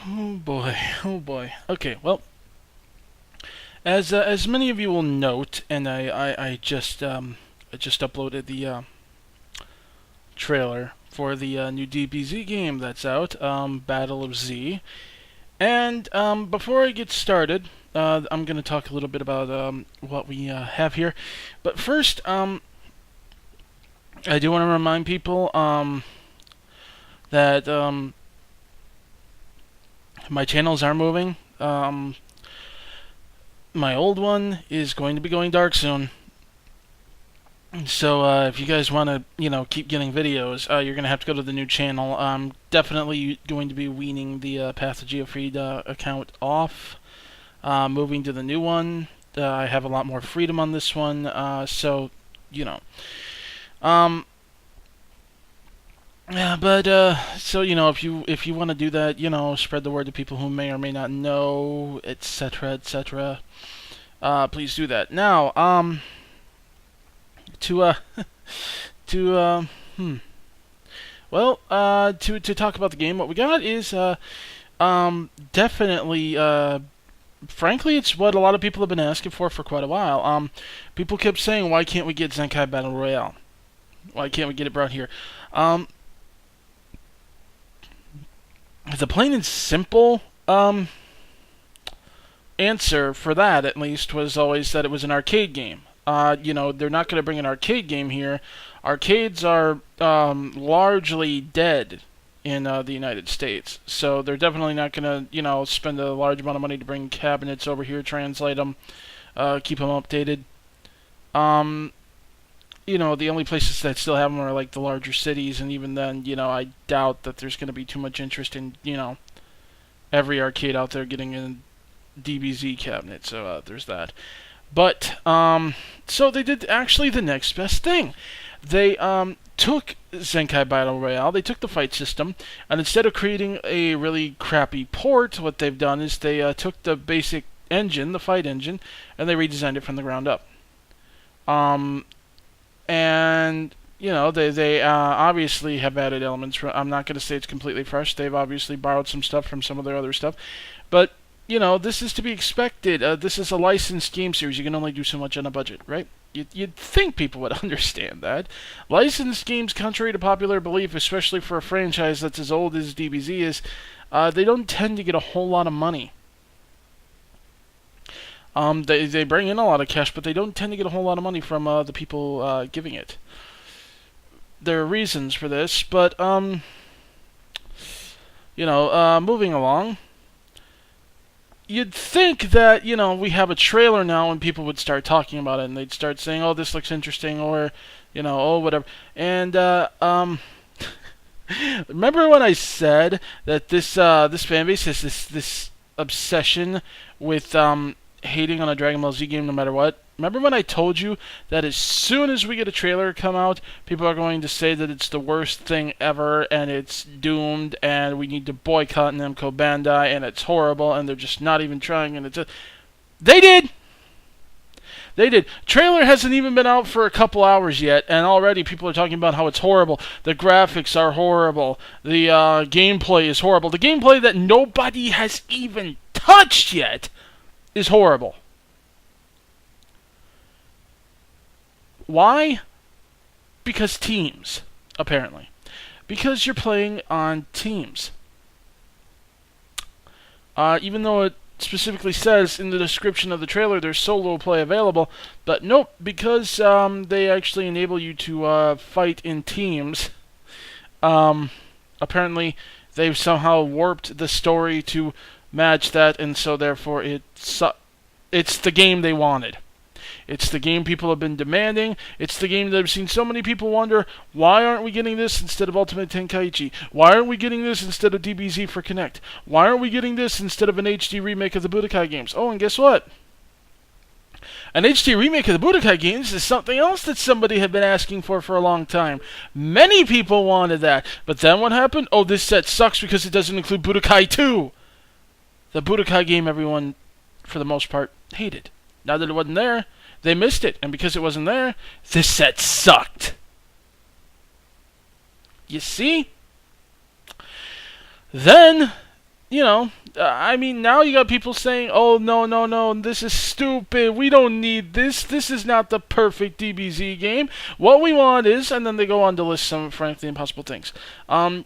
Oh boy, oh boy. Okay, well, as many of you will note, and I just uploaded the trailer for the new DBZ game that's out, Battle of Z. And before I get started, I'm going to talk a little bit about what we have here. But first, I do want to remind people that my channels are moving. My old one is going to be going dark soon. So if you guys want to, keep getting videos, you're going to have to go to the new channel. I'm definitely going to be weaning the Path of Geofreed account off, moving to the new one. I have a lot more freedom on this one, so, you know. Yeah, but so if you want to do that, spread the word to people who may or may not know, etc., etc. Please do that. Now, to to to talk about the game, what we got is definitely frankly, it's what a lot of people have been asking for quite a while. People kept saying, why can't we get Zenkai Battle Royale? Why can't we get it brought here? The plain and simple answer for that, at least, was always that it was an arcade game. They're not going to bring an arcade game here. Arcades are largely dead in the United States, so they're definitely not going to, spend a large amount of money to bring cabinets over here, translate them, keep them updated. The only places that still have them are like the larger cities, and even then, I doubt that there's going to be too much interest in, every arcade out there getting a DBZ cabinet, so there's that. But, so they did actually the next best thing. They took Zenkai Battle Royale, they took the fight system, and instead of creating a really crappy port, what they've done is they took the basic engine, the fight engine, and they redesigned it from the ground up. And they obviously have added elements from. I'm not going to say it's completely fresh. They've obviously borrowed some stuff from some of their other stuff, but this is to be expected. This is a licensed game series. You can only do so much on a budget, right? You'd think people would understand that. Licensed games, contrary to popular belief, especially for a franchise that's as old as DBZ is, they don't tend to get a whole lot of money. They bring in a lot of cash, but they don't tend to get a whole lot of money from the people giving it. There are reasons for this, but moving along, you'd think that we have a trailer now, and people would start talking about it, and they'd start saying, "Oh, this looks interesting," or "Oh, whatever." And remember when I said that this fan base has this obsession with hating on a Dragon Ball Z game no matter what? Remember when I told you that as soon as we get a trailer come out, people are going to say that it's the worst thing ever, and it's doomed, and we need to boycott Namco Bandai, and it's horrible, and they're just not even trying, and They did! They did. Trailer hasn't even been out for a couple hours yet, and already people are talking about how it's horrible. The graphics are horrible. The gameplay is horrible. The gameplay that nobody has even touched yet is horrible. Why? Because teams, apparently. Because you're playing on teams. Even though it specifically says in the description of the trailer there's solo play available, but nope, because they actually enable you to fight in teams. Apparently, they've somehow warped the story to match that, and so therefore it's the game they wanted. It's the game people have been demanding. It's the game that I've seen so many people wonder, why aren't we getting this instead of Ultimate Tenkaichi? Why aren't we getting this instead of DBZ for Kinect? Why aren't we getting this instead of an HD remake of the Budokai games? Oh, and guess what? An HD remake of the Budokai games is something else that somebody had been asking for a long time. Many people wanted that. But then what happened? Oh, this set sucks because it doesn't include Budokai 2. The Budokai game everyone, for the most part, hated. Now that it wasn't there, they missed it. And because it wasn't there, this set sucked. You see? Then I mean, now you got people saying, "Oh, no, no, no, this is stupid. We don't need this. This is not the perfect DBZ game. What we want is," and then they go on to list some frankly impossible things.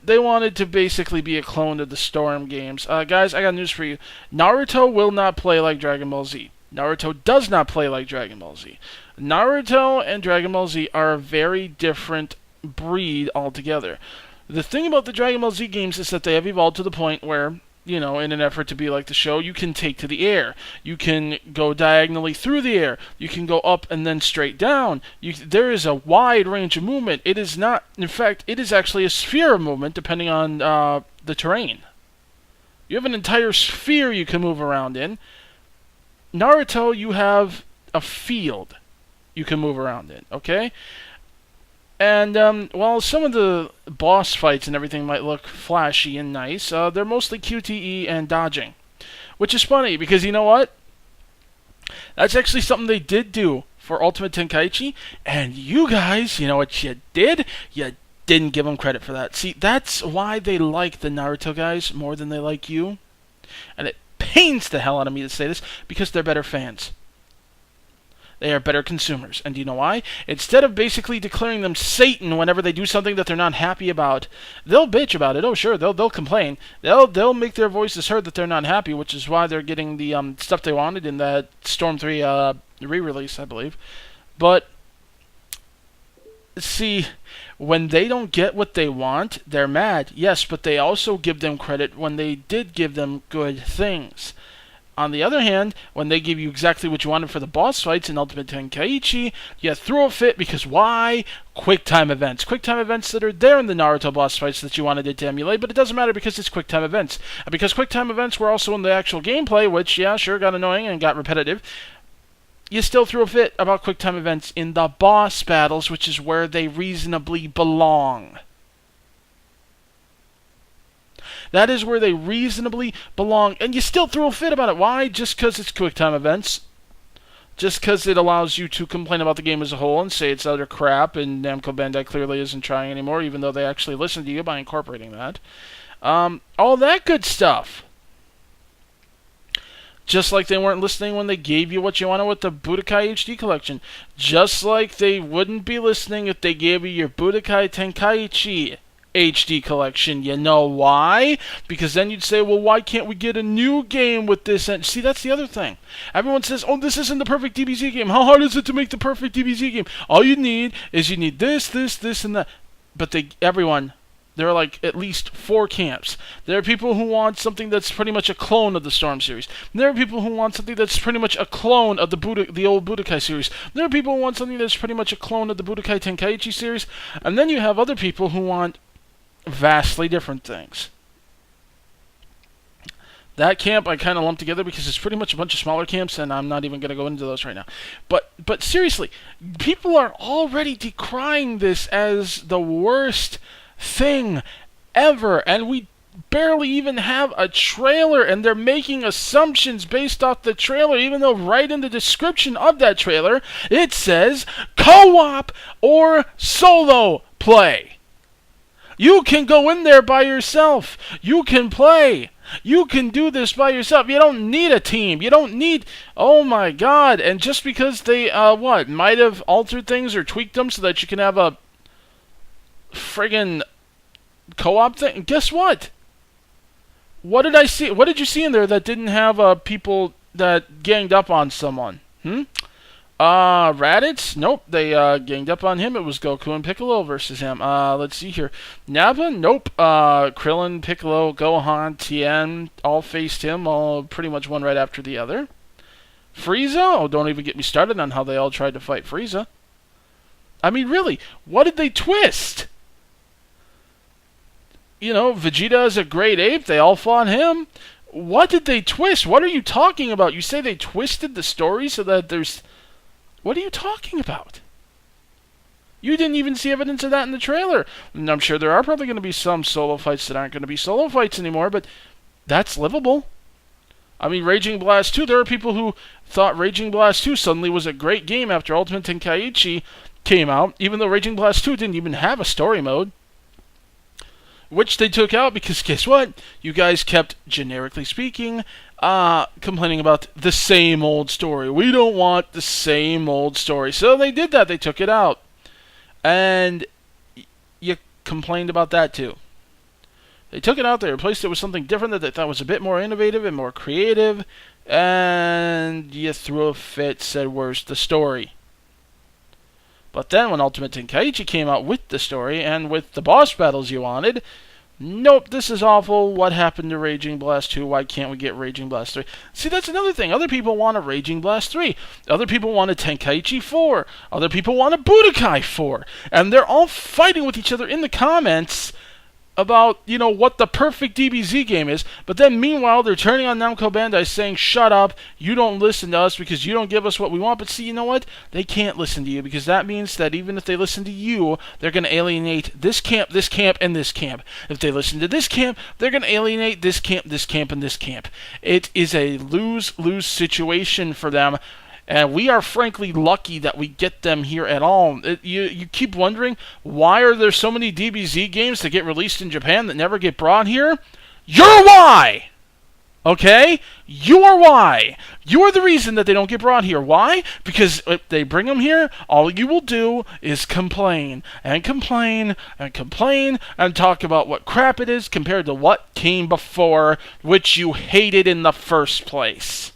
They wanted to basically be a clone of the Storm games. Guys, I got news for you. Naruto will not play like Dragon Ball Z. Naruto does not play like Dragon Ball Z. Naruto and Dragon Ball Z are a very different breed altogether. The thing about the Dragon Ball Z games is that they have evolved to the point where, in an effort to be like the show, you can take to the air. You can go diagonally through the air. You can go up and then straight down. There is a wide range of movement. It is not, in fact, it is actually a sphere of movement depending on the terrain. You have an entire sphere you can move around in. Naruto, you have a field you can move around in, okay? And while some of the boss fights and everything might look flashy and nice, they're mostly QTE and dodging. Which is funny, because you know what? That's actually something they did do for Ultimate Tenkaichi, and you guys, you know what you did? You didn't give them credit for that. See, that's why they like the Naruto guys more than they like you. And it pains the hell out of me to say this, because they're better fans. They are better consumers. And do you know why? Instead of basically declaring them Satan whenever they do something that they're not happy about, they'll bitch about it. Oh, sure, they'll complain. They'll make their voices heard that they're not happy, which is why they're getting the stuff they wanted in that Storm 3 re-release, I believe. But see, when they don't get what they want, they're mad. Yes, but they also give them credit when they did give them good things. On the other hand, when they give you exactly what you wanted for the boss fights in Ultimate Tenkaichi, you throw a fit because why? QuickTime events. QuickTime events that are there in the Naruto boss fights that you wanted it to emulate, but it doesn't matter because it's QuickTime events. And because QuickTime events were also in the actual gameplay, which, yeah, sure, got annoying and got repetitive, you still threw a fit about QuickTime events in the boss battles, which is where they reasonably belong. That is where they reasonably belong. And you still throw a fit about it. Why? Just because it's QuickTime events. Just because it allows you to complain about the game as a whole and say it's utter crap and Namco Bandai clearly isn't trying anymore, even though they actually listened to you by incorporating that. All that good stuff. Just like they weren't listening when they gave you what you wanted with the Budokai HD collection. Just like they wouldn't be listening if they gave you your Budokai Tenkaichi HD collection. You know why? Because then you'd say, well, why can't we get a new game with this? And see, that's the other thing. Everyone says, oh, this isn't the perfect DBZ game. How hard is it to make the perfect DBZ game? All you need is this, and that. But there are like at least 4 camps. There are people who want something that's pretty much a clone of the Storm series. There are people who want something that's pretty much a clone of the old Budokai series. There are people who want something that's pretty much a clone of the Budokai Tenkaichi series. And then you have other people who want vastly different things. That camp I kind of lumped together because it's pretty much a bunch of smaller camps, and I'm not even going to go into those right now. But seriously, people are already decrying this as the worst thing ever, and we barely even have a trailer, and they're making assumptions based off the trailer, even though right in the description of that trailer it says co-op or solo play. You can go in there by yourself. You can play. You can do this by yourself. You don't need a team. You don't need... Oh my god. And just because they, might have altered things or tweaked them so that you can have a friggin' co-op thing. Guess what? What did I see? What did you see in there that didn't have people that ganged up on someone? Raditz? Nope, they ganged up on him. It was Goku and Piccolo versus him. Let's see here. Nappa? Nope. Krillin, Piccolo, Gohan, Tien all faced him, all pretty much one right after the other. Frieza? Oh, don't even get me started on how they all tried to fight Frieza. I mean, really, what did they twist? Vegeta is a great ape. They all fought him. What did they twist? What are you talking about? You say they twisted the story so that there's... What are you talking about? You didn't even see evidence of that in the trailer. And I'm sure there are probably going to be some solo fights that aren't going to be solo fights anymore, but that's livable. I mean, Raging Blast 2, there are people who thought Raging Blast 2 suddenly was a great game after Ultimate Tenkaichi came out, even though Raging Blast 2 didn't even have a story mode. which they took out because guess what? You guys kept, generically speaking, complaining about the same old story. We don't want the same old story. So they did that. They took it out. And you complained about that too. They took it out. They replaced it with something different that they thought was a bit more innovative and more creative. And you threw a fit, said, where's the story? But then when Ultimate Tenkaichi came out with the story and with the boss battles you wanted, nope, this is awful. What happened to Raging Blast 2? Why can't we get Raging Blast 3? See, that's another thing. Other people want a Raging Blast 3. Other people want a Tenkaichi 4. Other people want a Budokai 4. And they're all fighting with each other in the comments about, what the perfect DBZ game is, but then meanwhile they're turning on Namco Bandai saying, shut up, you don't listen to us because you don't give us what we want. But see, you know what? They can't listen to you because that means that even if they listen to you, they're going to alienate this camp, and this camp. If they listen to this camp, they're going to alienate this camp, and this camp. It is a lose-lose situation for them. And we are frankly lucky that we get them here at all. You keep wondering, why are there so many DBZ games that get released in Japan that never get brought here? You're why! Okay? You are why. You are the reason that they don't get brought here. Why? Because if they bring them here, all you will do is complain, and complain, and complain, and talk about what crap it is compared to what came before, which you hated in the first place.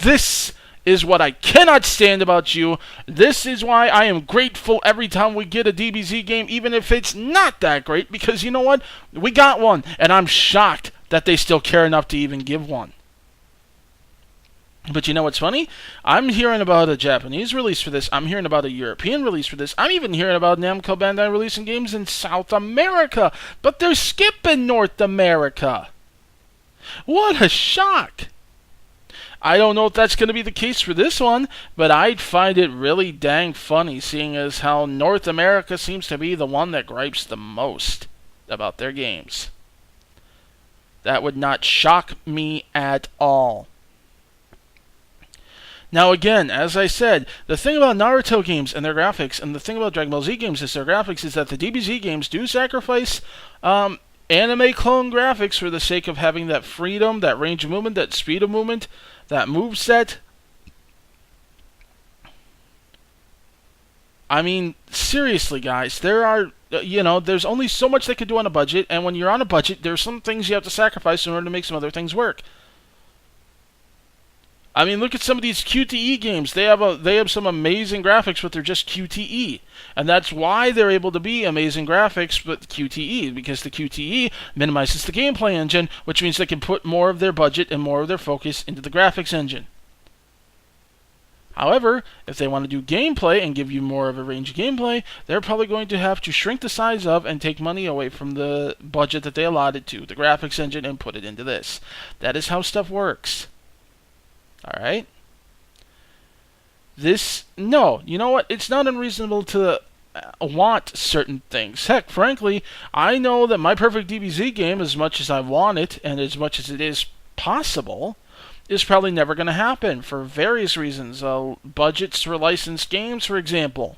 This is what I cannot stand about you. This is why I am grateful every time we get a DBZ game, even if it's not that great, because you know what? We got one, and I'm shocked that they still care enough to even give one. But you know what's funny? I'm hearing about a Japanese release for this. I'm hearing about a European release for this. I'm even hearing about Namco Bandai releasing games in South America, but they're skipping North America. What a shock! I don't know if that's going to be the case for this one, but I'd find it really dang funny seeing as how North America seems to be the one that gripes the most about their games. That would not shock me at all. Now again, as I said, the thing about Naruto games and their graphics, and the thing about Dragon Ball Z games is their graphics, is that the DBZ games do sacrifice anime clone graphics for the sake of having that freedom, that range of movement, that speed of movement, that moveset. I mean, seriously, guys, there's only so much they could do on a budget, and when you're on a budget, there's some things you have to sacrifice in order to make some other things work. I mean, look at some of these QTE games. They have some amazing graphics, but they're just QTE. And that's why they're able to be amazing graphics with QTE, because the QTE minimizes the gameplay engine, which means they can put more of their budget and more of their focus into the graphics engine. However, if they want to do gameplay and give you more of a range of gameplay, they're probably going to have to shrink the size of and take money away from the budget that they allotted to the graphics engine and put it into this. That is how stuff works. Alright? No, you know what? It's not unreasonable to want certain things. Heck, frankly, I know that my perfect DBZ game, as much as I want it, and as much as it is possible, is probably never going to happen for various reasons. Budgets for licensed games, for example.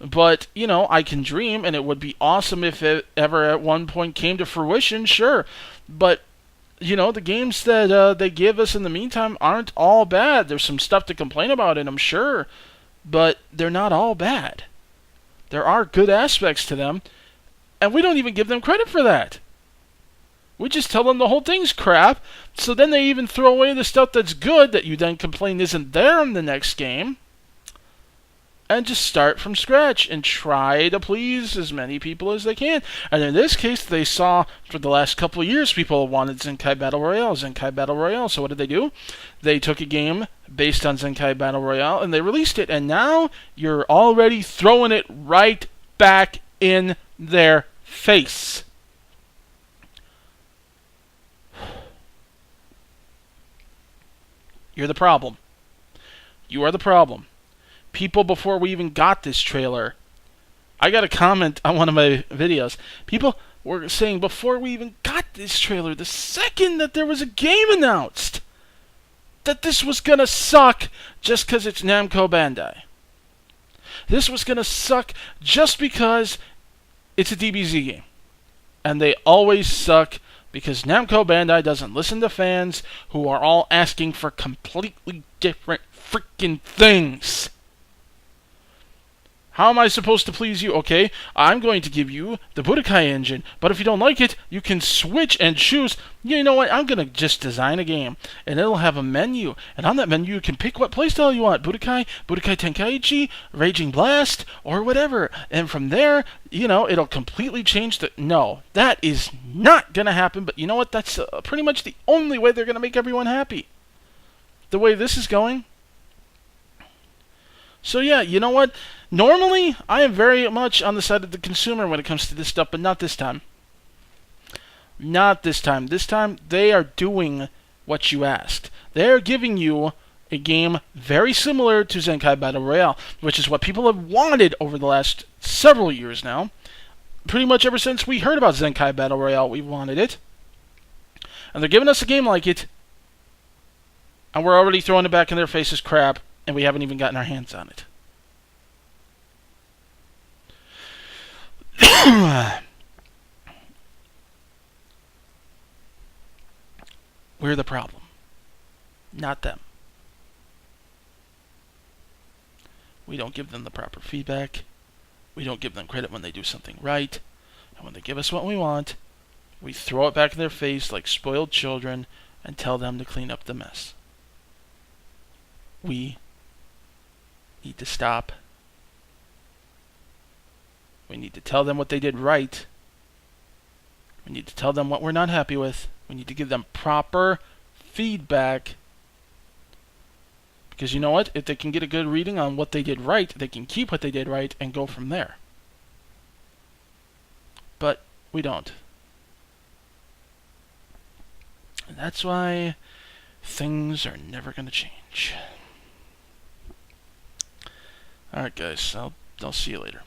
But, I can dream, and it would be awesome if it ever at one point came to fruition, sure. But the games that they give us in the meantime aren't all bad. There's some stuff to complain about in them, sure, but they're not all bad. There are good aspects to them, and we don't even give them credit for that. We just tell them the whole thing's crap, so then they even throw away the stuff that's good that you then complain isn't there in the next game, and just start from scratch and try to please as many people as they can. And in this case, they saw for the last couple of years people wanted Zenkai Battle Royale. So what did they do? They took a game based on Zenkai Battle Royale and they released it. And now you're already throwing it right back in their face. You're the problem. You are the problem. People, before we even got this trailer, I got a comment on one of my videos. People were saying before we even got this trailer, the second that there was a game announced, that this was going to suck just because it's Namco Bandai. this was going to suck just because it's a DBZ game. And they always suck because Namco Bandai doesn't listen to fans who are all asking for completely different freaking things. How am I supposed to please you? Okay, I'm going to give you the Budokai engine, but if you don't like it, you can switch and choose. You know what? I'm going to just design a game, and it'll have a menu, and on that menu you can pick what playstyle you want. Budokai, Budokai Tenkaichi, Raging Blast, or whatever. And from there, it'll completely change the... No, that is not going to happen, but you know what? That's pretty much the only way they're going to make everyone happy. The way this is going. So yeah, you know what? Normally, I am very much on the side of the consumer when it comes to this stuff, but not this time. Not this time. This time, they are doing what you asked. They are giving you a game very similar to Zenkai Battle Royale, which is what people have wanted over the last several years now. Pretty much ever since we heard about Zenkai Battle Royale, we wanted it. And they're giving us a game like it, and we're already throwing it back in their faces crap, and we haven't even gotten our hands on it. We're the problem, not them. We don't give them the proper feedback. We don't give them credit when they do something right. And when they give us what we want, we throw it back in their face like spoiled children and tell them to clean up the mess. We need to stop. We need to tell them what they did right. We need to tell them what we're not happy with. We need to give them proper feedback. Because you know what? If they can get a good reading on what they did right, they can keep what they did right and go from there. But we don't. And that's why things are never going to change. Alright guys, I'll see you later.